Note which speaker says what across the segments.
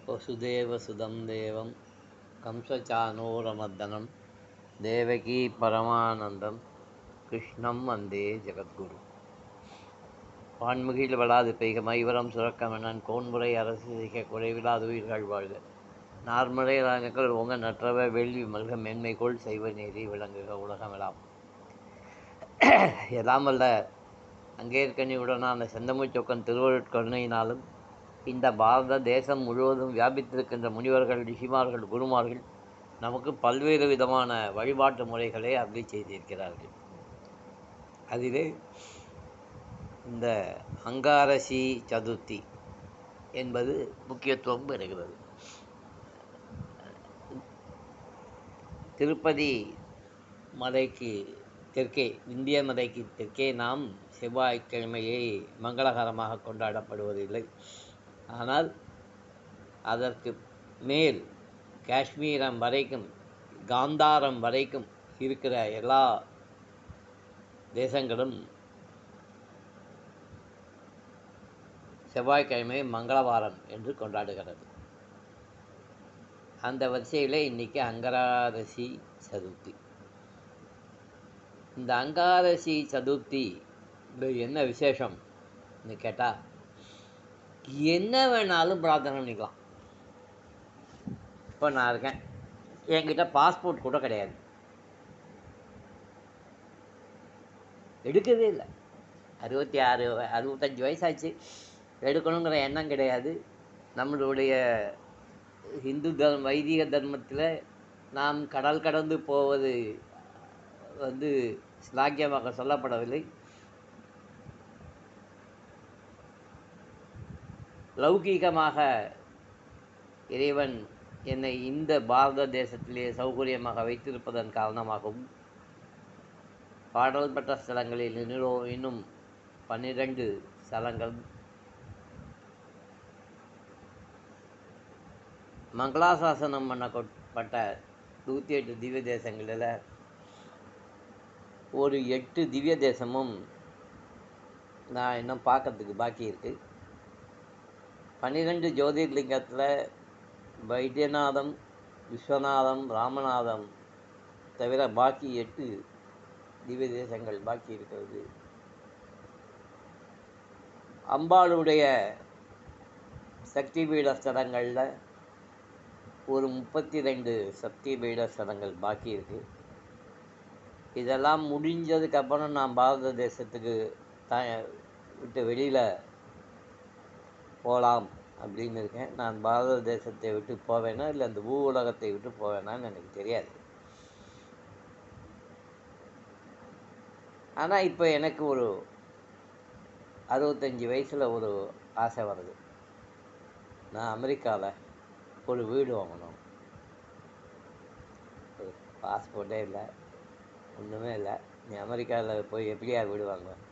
Speaker 1: वसुदेवसुदं देवं कंसचानूरमर्दनं देवकी பரமானந்தம் கிருஷ்ணம் வந்தே ஜெகத்குரு. வான்முகில் வளாது பெய்க மைவரம் சுரக்கமனன் கோன்முறை அரசு செய்க குறைவிலாது உயிர்கள் வாழ்க. நார்முறை ராஜக்கள் உங்க நற்றவ வேள்வி மல்க மேன்மைகோள் செய்வ நீதி விளங்குக உலகமெல்லாம். எல்லாம் வல்ல அங்கேற்கனியுடனான செந்தமிழ்ச்சொக்கன் திருவருட்கருணையினாலும் இந்த பாரத தேசம் முழுவதும் வியாபித்திருக்கின்ற முனிவர்கள், ரிஷிமார்கள், குருமார்கள் நமக்கு பல்வேறு விதமான வழிபாட்டு முறைகளை அருளி செய்திருக்கிறார்கள். அதிலே இந்த அங்காரசி சதுர்த்தி என்பது முக்கியத்துவம் பெறுகிறது. திருப்பதி மலைக்கு தெற்கே, இந்திய மலைக்கு தெற்கே நாம் செவ்வாய்க்கிழமையை மங்களகரமாக கொண்டாடப்படுவதில்லை. ஆனால் அதற்கு மேல் காஷ்மீரம் வரைக்கும், காந்தாரம் வரைக்கும் இருக்கிற எல்லா தேசங்களும் செவ்வாய்க்கிழமை மங்களவாரம் என்று கொண்டாடுகிறது. அந்த வரிசையில் இன்றைக்கி அங்காரசி சதுர்த்தி. இந்த அங்காரசி சதுர்த்தி என்ன விசேஷம்னு கேட்டால், என்ன வேணாலும் பிரார்த்தனை பண்ணிக்கலாம். இப்போ நான் இருக்கேன், என்கிட்ட பாஸ்போர்ட் கூட கிடையாது, எடுக்கவே இல்லை. 66 65 வயசாச்சு, எடுக்கணுங்கிற எண்ணம் கிடையாது. நம்மளுடைய இந்து வைதிக தர்மத்தில் நாம் கடல் கடந்து போவது ஸ்லாக்கியமாக சொல்லப்படவில்லை. லௌகீகமாக இறைவன் என்னை இந்த பாரத தேசத்திலே சௌகரியமாக வைத்திருப்பதன் காரணமாகவும் பாடல் பெற்ற ஸ்தலங்களில் இன்னும் 12 ஸ்தலங்கள் மங்களாசாசனம் பண்ணப்பட்ட 108 திவ்ய தேசங்களில் ஒரு 8 திவ்ய தேசமும் நான் இன்னும் பார்க்கறதுக்கு பாக்கி இருக்குது. 12 ஜோதிர்லிங்கத்தில் வைத்தியநாதம், விஸ்வநாதம், ராமநாதம் தவிர பாக்கி 8 திவ்ய தேசங்கள் பாக்கி இருக்கிறது. அம்பாளுடைய சக்தி பீட ஸ்தலங்களில் ஒரு 32 சக்தி பீட ஸ்தலங்கள் பாக்கி இருக்குது. இதெல்லாம் முடிஞ்சதுக்கப்புறம் நான் பாரத தேசத்துக்கு விட்டு வெளியில் போகலாம் அப்படின்னு இருக்கேன். நான் பாரத தேசத்தை விட்டு போவேனா இல்லை அந்த பூ உலகத்தை விட்டு போவேனான்னு எனக்கு தெரியாது. ஆனால் இப்போ எனக்கு ஒரு 65 வயசில் ஒரு ஆசை வருது. நான் அமெரிக்காவில் ஒரு வீடு வாங்கணும். பாஸ்போர்ட்டே இல்லை, ஒன்றுமே இல்லை. நீ அமெரிக்காவில் போய் எப்படியா வீடு வாங்குவேன்?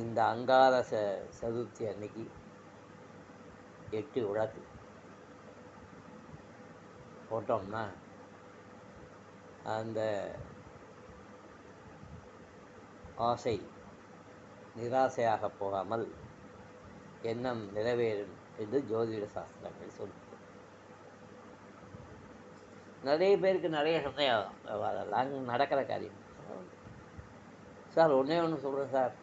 Speaker 1: இந்த அங்காரச சதுர்த்தி அன்னைக்கு 8 விளக்கு போட்டோம்னா அந்த ஆசை நிராசையாக போகாமல் எண்ணம் நிறைவேறும் என்று ஜோதிட சாஸ்திரங்கள் சொல்லுது. நிறைய பேருக்கு நிறைய சந்தேகம், அதெல்லாம் நடக்கிற காரியம் சார். ஒன்றே ஒன்று சொல்கிறேன் சார்,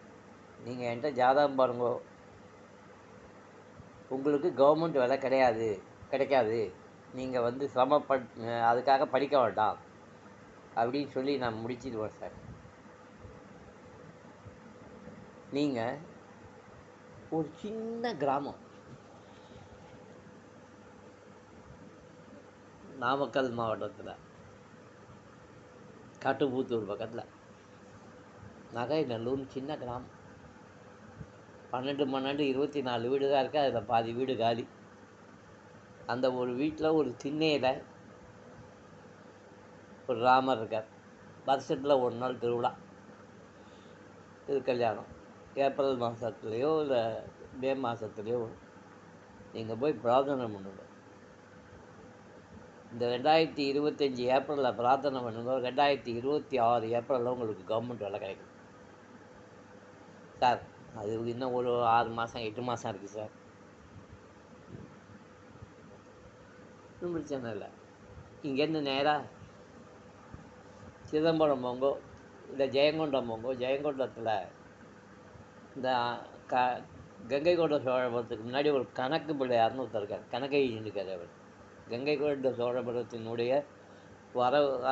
Speaker 1: நீங்கள் என்கிட்ட ஜாதகம் பாருங்க, உங்களுக்கு கவர்மெண்ட் வேலை கிடைக்காது, நீங்கள் அதுக்காக படிக்க வேண்டாம் அப்படின்னு சொல்லி நான் முடிச்சிடுவேன் சார். நீங்கள் ஒரு சின்ன கிராமம், நாமக்கல் மாவட்டத்தில் காட்டுப்பூத்தூர் பக்கத்தில் நகைநல்லூர் சின்ன கிராமம், 12 24 வீடு தான் இருக்குது. அதில் பாதி வீடு காலி. அந்த ஒரு வீட்டில் ஒரு திண்ணையில் ஒரு ராமர் இருக்கார். வருஷத்தில் ஒரு நாள் திருவிழா, திருக்கல்யாணம். ஏப்ரல் மாதத்துலேயோ இல்லை மே மாதத்துலேயோ நீங்கள் போய் பிரார்த்தனை பண்ணுங்க. இந்த 2025 ஏப்ரலில் பிரார்த்தனை பண்ணுங்க, 2026 ஏப்ரலில் உங்களுக்கு கவர்மெண்ட் வேலை கிடைக்கும் சார். அது இன்னும் ஒரு 6 மாதம் 8 மாதம் இருக்குது சார். ஒன்றும் பிரச்சனை இல்லை. இங்கேருந்து நேராக சிதம்பரம் போங்கோ, இல்லை ஜெயங்கொண்டம் போங்கோ. ஜெயங்கொண்டத்தில் இந்த க கங்கை கொண்ட சோழபுரத்துக்கு முன்னாடி ஒரு கணக்கு பிள்ளையார்னு ஒருத்தர் இருக்கார். கணக்கை இருக்கார் அவர். கங்கை கொண்ட சோழபுரத்தினுடைய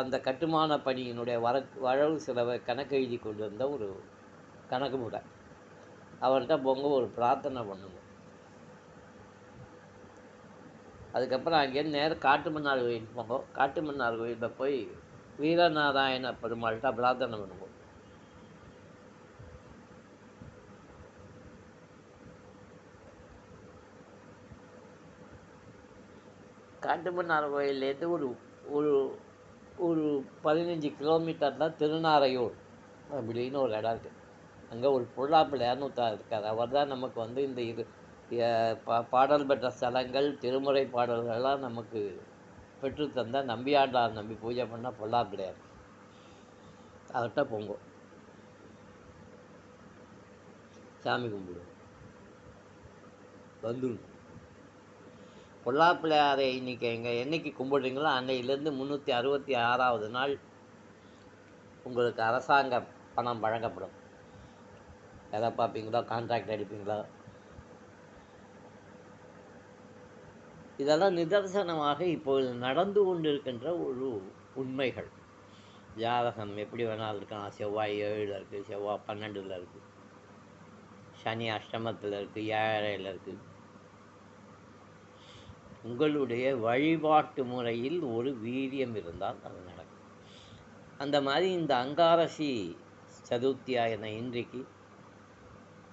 Speaker 1: அந்த கட்டுமான பணியினுடைய வரவு செலவை கணக்கு எழுதி கொண்டு வந்த ஒரு கணக்கு முறை. அவர்கிட்ட போங்க, ஒரு பிரார்த்தனை பண்ணுங்க. அதுக்கப்புறம் அங்கேருந்து நேரம் காட்டுமன்னார் கோயில் போங்க. காட்டுமன்னார் கோயிலில் போய் வீரநாராயண பெருமாள்கிட்ட பிரார்த்தனை பண்ணுங்க. காட்டுமன்னார் கோயிலேருந்து ஒரு ஒரு ஒரு 15 கிலோமீட்டரில் திருநாரையூர் அப்படின்னு ஒரு இடம் இருக்குது. அங்கே ஒரு பொல்லாப்பிள்ளையார்னு ஒருத்தர் இருக்கார். அவர் தான் நமக்கு வந்து இந்த இது பாடல் பெற்ற ஸ்தலங்கள், திருமுறை பாடல்கள்லாம் நமக்கு பெற்றுத்தந்த நம்பியாண்டார் நம்பி பூஜை பண்ண பொல்லாப்பிள்ளையார். அவர்கிட்ட போங்க, சாமி கும்பிடுவோம், வந்துடும். பொல்லாப்பிள்ளையாரை இன்னைக்கு என்னைக்கு கும்பிடுறீங்களோ அன்னையிலேருந்து 366வது நாள் உங்களுக்கு அரசாங்க பணம் வழங்கப்படும். எதை பார்ப்பீங்களோ, கான்ட்ராக்ட் அடிப்பீங்களோ, இதெல்லாம் நிதர்சனமாக இப்போது நடந்து கொண்டிருக்கின்ற ஒரு உண்மைகள். ஜாதகம் எப்படி வேணாலும் இருக்கலாம். செவ்வாய் 7ல் இருக்குது, செவ்வாய் 12ல் இருக்குது, சனி அஷ்டமத்தில் இருக்குது, 7ல் இருக்குது. உங்களுடைய வழிபாட்டு முறையில் ஒரு வீரியம் இருந்தால் அது நடக்கும். அந்த மாதிரி இந்த அங்காரசி சதுர்த்தியான இன்றைக்கு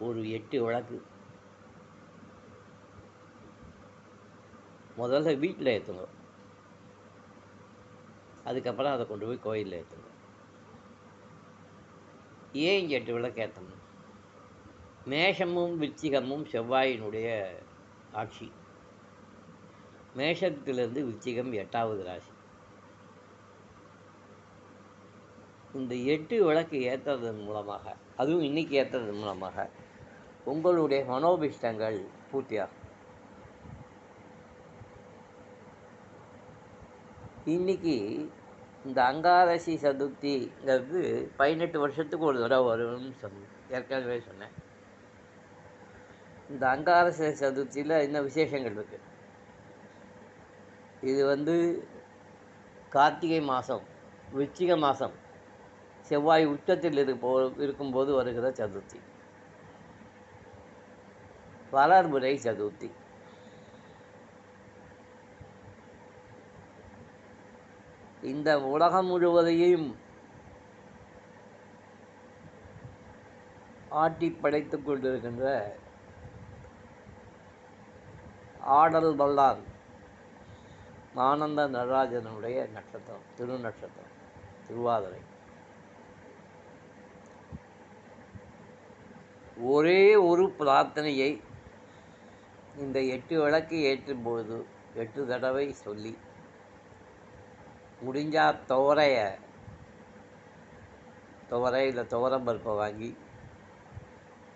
Speaker 1: ஒரு 8 விளக்கு முதல்ல வீட்டில் ஏற்றுங்க. அதுக்கப்புறம் அதை கொண்டு போய் கோயிலில் ஏற்றுங்க. ஏன் இங்கே 8 விளக்கு ஏற்றணும்? மேஷமும் விருச்சிகமும் செவ்வாயினுடைய ஆட்சி. மேஷத்திலிருந்து விருச்சிகம் 8வது ராசி. இந்த 8 விளக்கு ஏற்றுறதன் மூலமாக, அதுவும் இன்னைக்கு ஏற்றுறதன் மூலமாக உங்களுடைய மனோபிஷ்டங்கள் பூர்த்தியாகும். இன்னைக்கு இந்த அங்காரசி சதுர்த்திங்கிறது 18 வருஷத்துக்கு ஒரு தடவை வரும்னு ஏற்கனவே சொன்னேன். இந்த அங்காரசி சதுர்த்தியில் இன்னும் விசேஷங்கள் இருக்குது. இது வந்து கார்த்திகை மாதம், விருச்சிக மாதம் செவ்வாய் உச்சத்தில் இருக்கும்போது வருகிற சதுர்த்தி, வளர்பிறை சதுர்த்தி. இந்த உலகம் முழுவதையும் ஆட்டி படைத்து கொண்டிருக்கின்ற ஆடல் வல்லான் ஆனந்த நடராஜனுடைய நட்சத்திரம், திருநட்சத்திரம் திருவாதிரை. ஒரே ஒரு பிரார்த்தனையை இந்த 8 விளக்கு ஏற்றும் போது 8 தடவை சொல்லி, முடிஞ்சால் துவரை இல்லை துவரம்பருப்பை வாங்கி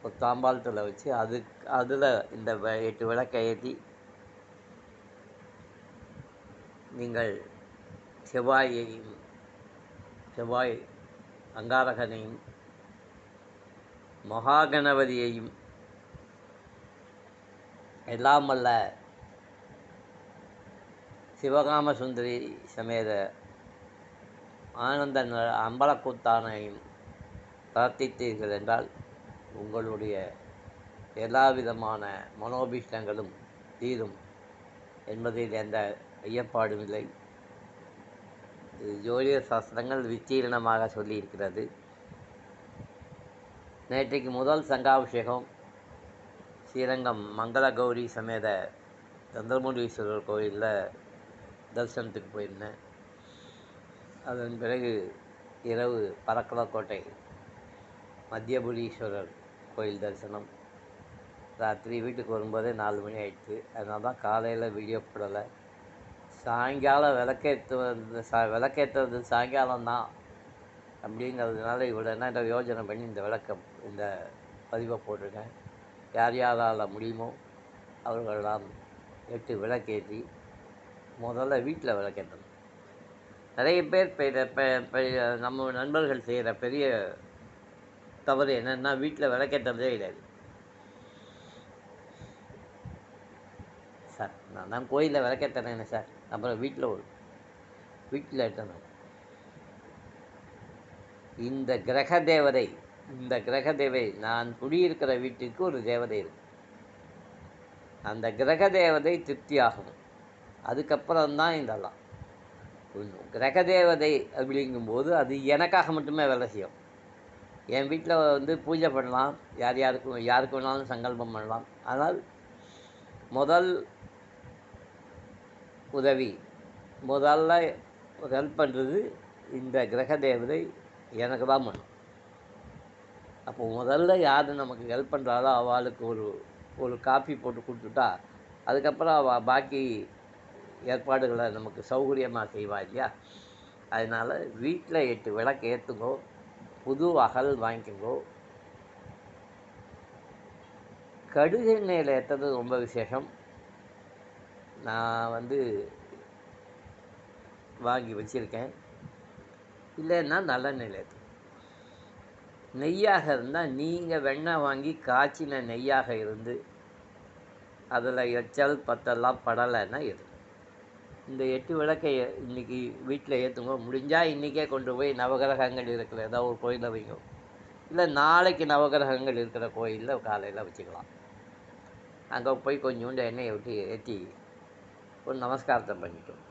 Speaker 1: ஒரு தாம்பாளத்தில் வச்சு அதில் இந்த 8 விளக்கை ஏற்றி நீங்கள் செவ்வாய் அங்காரகனையும் மகாகணபதியையும் எல்லாம் வல்ல சிவகாம சுந்தரி சமேத ஆனந்த அம்பலக்கூத்தானையும் பிரார்த்தித்தீர்கள் என்றால் உங்களுடைய எல்லா விதமான மனோபீஷ்டங்களும் தீரும் என்பதில் எந்த ஐயப்பாடும் இல்லை. இது ஜோதிட சாஸ்திரங்கள் விஸ்தீரணமாக சொல்லியிருக்கிறது. நேற்றைக்கு முதல் சங்காபிஷேகம் ஸ்ரீரங்கம் மங்கள கௌரி சமேத சந்திரமௌலீஸ்வரர் கோயிலில் தரிசனத்துக்கு போயிருந்தேன். அதன் பிறகு இரவு பரக்கலக்கோட்டை மத்தியபுரீஸ்வரர் கோயில் தரிசனம். ராத்திரி வீட்டுக்கு வரும்போதே 4 மணி ஆயிடுச்சு. அதனால தான் காலையில் வீடியோ போடலை. சாயங்காலம் விளக்கேற்றுறது சாயங்காலம் தான் அப்படிங்கிறதுனால இவ்வளோ என்ன யோஜனை பண்ணி இந்த பதிவை போட்டிருக்கேன். யார் யாரால் முடியுமோ அவர்களெல்லாம் 8 விளக்கேற்றி முதல்ல வீட்டில் விளக்கேற்றணும். நிறைய பேர் நம்ம நண்பர்கள் செய்கிற பெரிய தவறு என்னென்னா வீட்டில் விளக்கேற்றதே கிடையாது. சார் நான் தான் கோயிலில் விளக்கேற்றினேன் சார், அப்புறம் வீட்டில் ஏற்றணும். இந்த கிரக தேவதை நான் குடியிருக்கிற வீட்டுக்கு ஒரு தேவதை இருக்கு. அந்த கிரக தேவதை திருப்தி ஆகணும், அதுக்கப்புறம்தான் இதெல்லாம். கிரக தேவதை அப்படிங்கும்போது அது எனக்காக மட்டுமே வேலை செய்யும். என் வீட்டில் பூஜை பண்ணலாம், யாருக்கு வேணாலும் சங்கல்பம் பண்ணலாம். ஆனால் முதல் உதவி, முதல்ல ஹெல்ப் பண்ணுறது இந்த கிரக தேவதை எனக்கு தான் பண்ணும். அப்போ முதல்ல யார் நமக்கு ஹெல்ப் பண்ணுறாளோ அவளுக்கு ஒரு காஃபி போட்டு கொடுத்துட்டா அதுக்கப்புறம் அவள் பாக்கி ஏற்பாடுகளை நமக்கு சௌகரியமாக செய்வா இல்லையா? அதனால் வீட்டில் 8 விளக்கு ஏற்றுங்கோ, புது அகல் வாங்கிக்கோங்கோ. கடுகு எண்ணெயில் ஏற்றது ரொம்ப விசேஷம். நான் வாங்கி வச்சுருக்கேன். இல்லைன்னா நல்லெண்ணெயில் ஏற்று. நெய்யாக இருந்தால் நீங்கள் வெண்ணெய் வாங்கி காய்ச்சின நெய்யாக இருந்து அதில் எச்சல் பத்தெல்லாம் படலைன்னா எது. இந்த 8 விளக்கை இன்றைக்கி வீட்டில் ஏற்றுங்க. முடிஞ்சால் இன்றைக்கே கொண்டு போய் நவகிரகங்கள் இருக்கிற ஏதாவது ஒரு கோயிலில் வைங்க. இல்லை நாளைக்கு நவகிரகங்கள் இருக்கிற கோயிலில் காலையில் வச்சுக்கலாம். அங்கே போய் கொஞ்சோண்டு எண்ணெயை விட்டு ஏற்றி ஒரு நமஸ்காரத்தை பண்ணிட்டோம்.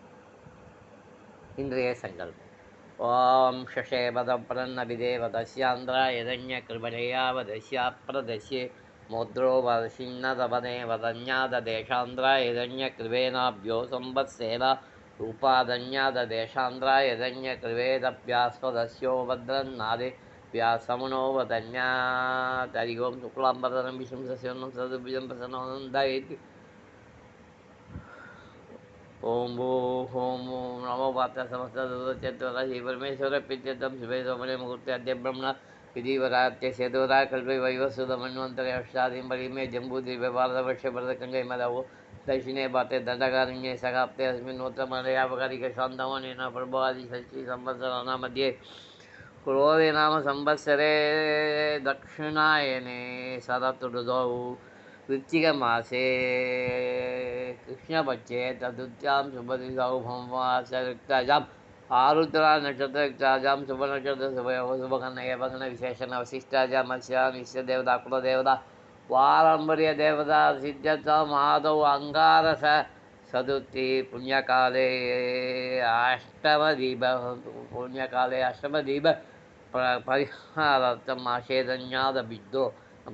Speaker 1: இன்றைய சங்கல்பம். ஓம் ஷஷேவதப்ரன்னபிதேவதஸ்யாந்திராயதன்யகிருபணேயாவதஸ்யாப்ரதஸ்யே மோத்ரோ வதசின்னதவனே வதன்யாததேஷாந்திராயதன்யகிருவேனாப்யோ சம்பத்சேனா ரூபாதன்யாததேஷாந்திராயதன்யகிருவேதப்யாஸ்வதஸ்யோ வத்ரன்னாதே व्यासमनो वदन्यात् ओं शुक्लाम्बरधरं विष्णुं शशिवर्णं चतुर्भुजं प्रसन्नवदनं ओम भो ओम नमो पात्र समस्त श्री परमेश्वर प्रीत्यर्थम शुभे सोमने मुहूर्ते अद्य ब्रह्मण विधिवरात्य सेदोरा कल्पे वैवस्वतमन्वन्तरे अष्टादीं परिमे जम्बूद्वीपे भारतवर्षे भरतकङ्गे मदवो दक्षिणे बाते दण्डकारण्ये सकाप्ते अस्मिन्नोत्तमलयापकारिकशान्तवनेन प्रभवादि षष्ठी संवत्सराणां मध्ये क्रोधे नाम संवत्सरे दक्षिणायने शरदृतौ वृश्चिकमासे कृष्णपक्षे चतुर्थ्यां शुभदिशौ भौमवासयुक्तायाम् आरुद्रा नक्षत्रयुक्तायां शुभनक्षत्र शुभकर्ण विशेषण वशिष्ठायां अस्यां इष्टदेवता कुलदेवता पारम्पर्यदेवता सिद्ध्यर्थम् आदौ अङ्गारस चतुर्थी पुण्यकाले अष्टमदीप परिहारार्थम् आशेदन्यादभिद्धो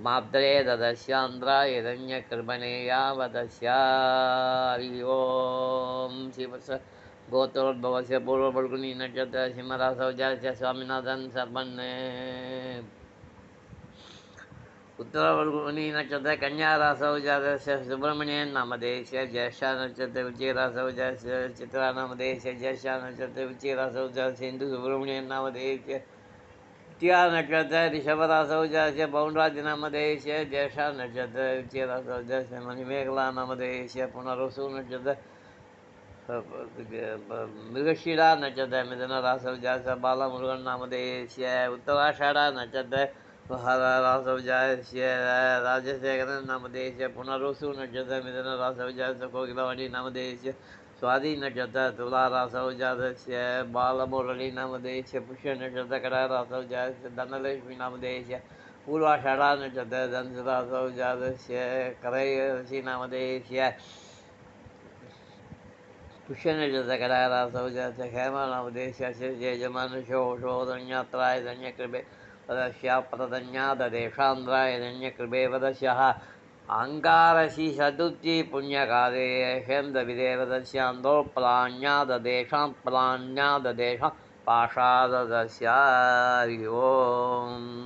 Speaker 1: माद्रे ददस्यान्द्रायदन्यकृपणेयावदस्यारि ओं श्रीवत्स गोत्रोद्भवस्य पूर्वफल्गुनी नक्षत्र सिंहरासौजास्य स्वामिनाथन सर्पन्ने उत्तरफल्गुनी नक्षत्र कन्यारासौजातस्य सुब्रह्मण्यन नामधेयस्य ज्येष्ठा नक्षत्र विजयरासौजातस्य चित्रा नामधेयस्य ज्येष्ठा नक्षत्र विजयरासौजातस्य हिंदू सुब्रह्मण्यन नामधेयस्य त्या नक्षत्र ऋषभरासौजातस्य पौंड्राज नामधेयस्य ज्येष्ठा नक्षत्र विजयरासौजातस्य मणिमेखला नामधेयस्य पुनर्वसु नक्षत्र मृगशिरा नक्षत्र मिथुनरासौजातस्य बालमुरुगन नामधेयस्य उत्तराषाढ़ा नक्षत्र रासौजातस्य राजशेखरन नामधेयस्य पुनर्वसु नक्षत्र मिथुनरासौजातस्य कोकिलवाणी नामधेयस्य स्वाति नक्षत्र तुलारासौजातस्य बालमुरली नामधेयस्य पुष्य नक्षत्र कडारासौजातस्य धनलक्ष्मी नामधेयस्य पूर्वाषाढ़ा नक्षत्र धनसुरासौजातस्य करयसी नामधेयस्य पुष्य नक्षत्र कडारासौजातस्य हेमा नामधेयस्य यजमानशोषोधन्यात्राय धन्यकृपे वदस्याप्रदन्याददेशान्द्राय धन्यकृपे वदस्यः अंगारसी चतुर्थी पुण्यकाले हेमदविदेवदस्यान्दोप्राण्याददेशां प्राण्याददेशां पाषाददस्यारि ओम्।